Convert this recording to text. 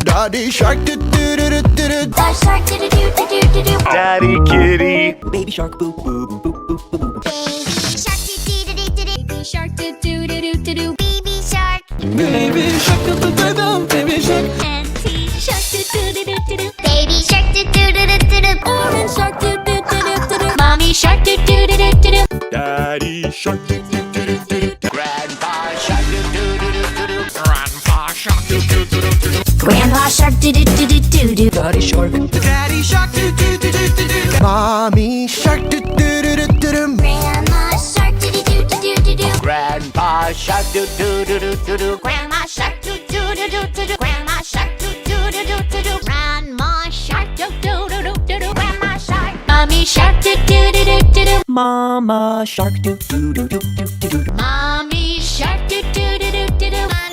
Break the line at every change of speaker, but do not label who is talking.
Daddy shark do do do do do do.
Daddy shark do do do do do do.
Daddy kitty.
Baby shark boo boo boo boo boo boo boo.
Baby shark do do do do do do. Baby shark do do do do do.
Baby shark do do do do. Baby shark.
Auntie shark do do do do do do. Baby shark do do do do do do. Orange shark do do do do do do. Mommy shark do do do do do do.
Daddy shark do do do do do do.
Grandpa shark do do do do do do. Grandpa shark do do do do do do.
Grandpa shark do do do do do do.
Daddy shark.
Daddy shark do do do do do do. Mommy shark do do do do do do.
Grandma shark do do do do do do.
Grandpa shark do do do do do do.
Grandma shark do do do do do do. Grandma shark do do do do do do. Grandma shark do do do do do do. Grandma shark. Mommy shark do do do do do do.
Mama shark do do do do do do do.
Mommy shark do do do do do do.